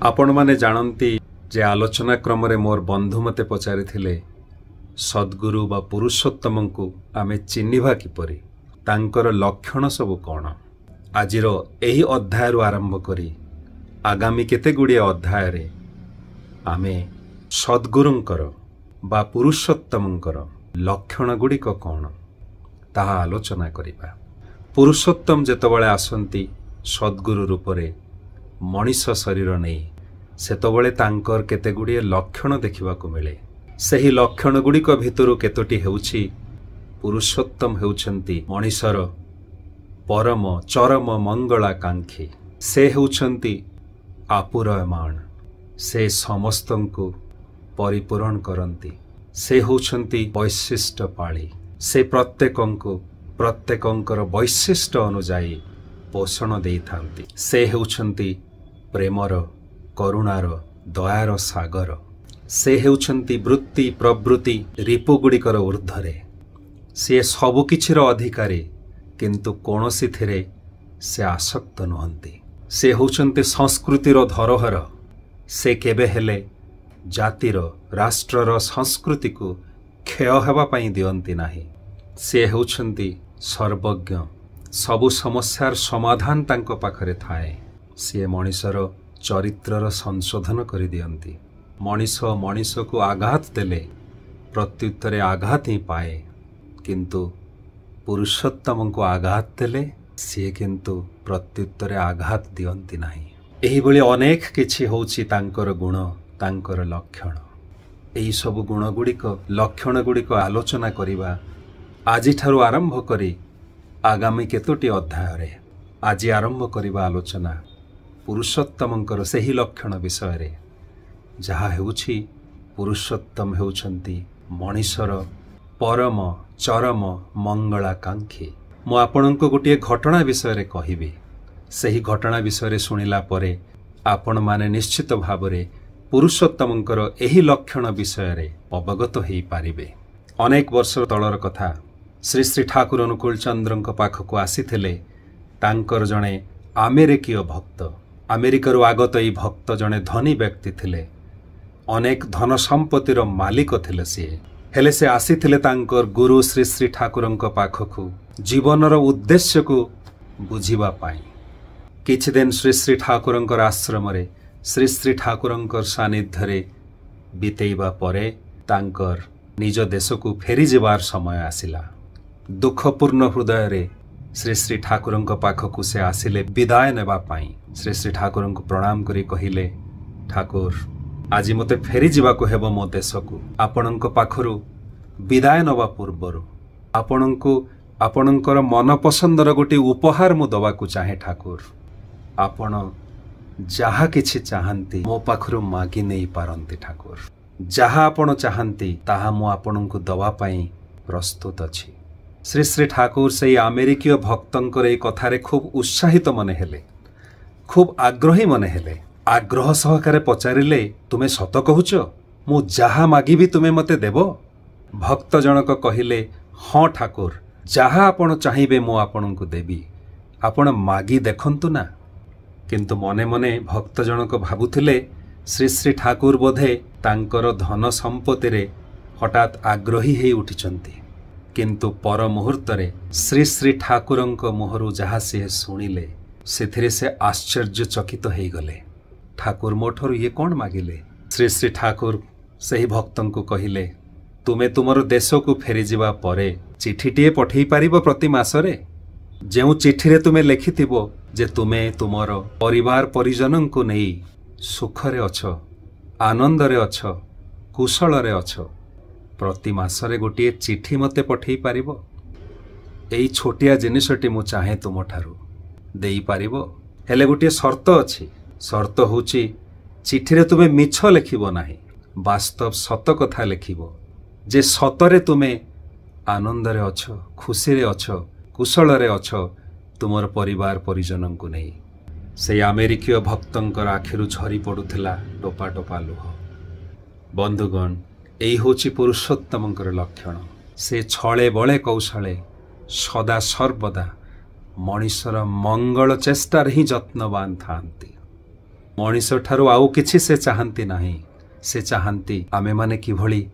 आपण माने जानती जे आलोचना क्रम रे मोर बंधु मते पचारि थिले सद्गुरु बा पुरुषोत्तम को आमे चिन्हिबा किपरि तांकर लक्षण सब कौन। आजिर एही अध्याय आरंभ करी आगामी केते गुड़िए अध्याय रे आमे सद्गुरुंकर बा पुरुषोत्तमंकर लक्षण गुड़िक कौन ताहा आलोचना करिबा। पुरुषोत्तम जेतबळे आसंती सद्गुरु रूपरे मनीष शरीर नहीं सेतबळे तांकर केते गुड़िए लक्षण देखिबा को मिले। सही लक्षण गुड़िक भितरु केतोटी हेउछि पुरुषोत्तम हेउछंती मनीषर परम चरम मंगलाकांक्षी। से हेउछंती आपुरयमाण, से समस्तंकु परिपूरण करंती। से होउछंती वैशिष्ट पाळी, से प्रत्येकंकर वैशिष्ट अनुजाई पोषण देई थांती। से हेउछंती प्रेमर करुणार दयार सागर। से हेउछंती वृत्ति प्रवृत्ति रिपुगुड़िकर ऊर्ध्वरे। से सबु किछिर अधिकारी किंतु कोनोसी थिरे से आसक्त नुहंती। से होउछंती संस्कृतिर धरोहर। से केबे हेले जातिर राष्ट्रर संस्कृति को क्षय हेबा पई दियंती नाही। से होउछंती सर्वज्ञ, सबु समस्यार समाधान तांको पाखरे थाए। से मनीषर चरित्रर संशोधन करि दियंती। मनीष मनीष को आघात देले प्रत्युत्तरे आघात ही पाए, किंतु पुरुषोत्तम को आघात देले सी किंतु प्रत्युत्तरे आघात दियंती नाही। एही भली अनेक किछि होउछि तांकर गुण तांकर लक्षण। एही सब गुण गुड़िक लक्षण गुड़िक आलोचना करिबा आजि ठारु आरंभ करी आगामी केतोटी अध्याय रे। आज आरंभ करिबा आलोचना पुरुषोत्तमंकर सही लक्षण विषय रे, जहा हेउछि पुरुषोत्तम हेउछंती मनीषर परम चरम मंगलाकांक्षी। मु आपणको गोटे घटना विषय रे कहिबी। सही घटना विषय रे सुनिला परे आपण माने निश्चित भावरे पुरुषोत्तमंकर एही लक्षण विषय रे अवगत हेई पारिबे। अनेक वर्ष तलर कथा श्री श्री ठाकुर अनुकूल चंद्रଙ୍କ पाखକୁ ଆସିଥିଲେ तांकर जणे अमेरिकीय भक्त। अमेरिकार आगत एई भक्त जणे धनी व्यक्ति थिले, अनेक धन संपत्तिर मालिक थिले। सी हेले से आसीथिले तांकर गुरु श्री श्री ठाकुरଙ୍କ पाखକୁ जीवनर उद्देश्य को बुझिबा पाई। किछि दिन श्री श्री ठाकुरଙ୍କର आश्रमरे श्री श्री ठाकुरଙ୍କର सानिध्यरे बितेइबा परे तांकर निज देश को फेरी जीवार समय आसिला। दुखपूर्ण हृदय रे श्री श्री ठाकुरଙ୍କ पाखକୁ से आसिले विदाय नेबा पाई। श्री श्री ठाकुरଙ୍କୁ प्रणाम करी कहिले, ठाकुर आज मते फेरी जीवाको हेबो मो देश को। आपणଙ୍କ पाखरु विदाय नवा पूर्वरु आपणଙ୍କୁ आपणଙ୍କର मन पसंदर गोटे उपहार मु दवाकू चाहे। ठाकुर आपण जहा किछि चाहंती मो पाखरु मागी नहीं पारंती। ठाकुर जहा आपण चाहंती ताहा मु आपणଙ୍କୁ दवा पाई प्रस्तुत अछि। श्री श्री ठाकुर से अमेरिकीय भक्तंकर ए कथारे खूब उत्साहित मने हेले, खूब आग्रही मने हेले। आग्रह सहकारे पचारिले, तुमे सत कहूच? मु जहा मागिबी तुमे मते देबो? भक्त जनक कहिले, हाँ ठाकुर जहा आपण चाहिबे मु आपणଙ୍କୁ देबी, आपण मागी देखंतु ना। किंतु मने मने भक्त जनक भाबुथिले श्री श्री ठाकुर बोधे तांकर धन संपत्ति रे हठात आग्रही हेई उठिचंती। किंतु पर मुहूर्त रे श्री श्री ठाकुरଙ୍କ मुहरु जहा से सुनिले सेथिरे से आश्चर्यचकित हेई गले। ठाकुर मोठरु ये कौन मागिले? श्री श्री ठाकुर सही भक्तंकु कहिले, तुमे तुमर देश को फेरी जीवा परे चिठीटीए पठेई पारिबो प्रति मासरे, जेउ चिठीरे तुमे लेखिथिबो जे तुमे तुमर परिवार परिजनंकु नेई सुखरे अछ, आनंदरे अछ, कुशलरे अछ। प्रति मासरे गोटे चिठी मते पठेई पारिबो? एई छोटिया जिनिसटी मु चाहे तुम ठारू देई पारिबो, हेले गोटे शर्त अछि। शर्त होउची चिठीरे तुमे मिछ लेखिबो नाही, वास्तव सत कथा लेखिबो जे सतरे तुमे आनंदरे अछ, खुशी रे अछ, कुशलरे अछ तुमर परिवार परिजनंकु नहीं। से अमेरिकीय भक्तंकर आखिरु झरी पड़ुथिला टोपा टोपा लुह। बंधुगण एई होची पुरुषोत्तमंकर लक्षण। से छळे बळे कौशले सदा सर्वदा मनीषर मंगल चेष्टार ही यत्नवान थांती। मनीष ठारू आउ किछि से चाहंती नाही। से चाहंती आमे माने किभଳି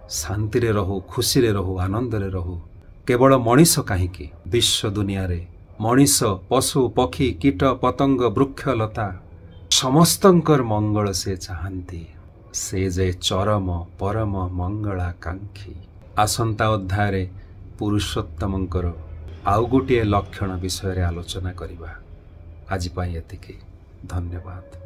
शांति रे रहू, खुशी रे रहू, आनंद रे रहू। केवल मनीष काहींकी विश्व दुनिया रे मनीष, पशु, पक्षी, कीट, पतंग, वृक्ष, लता समस्तंकर मंगल से चाहंती। से जे चरम परम मंगलाकांक्षी। आसंता अध्याय रे पुरुषोत्तमंकर आउ गोटे लक्षण विषय रे आलोचना करिबा। आज पाई एतिकी। धन्यवाद।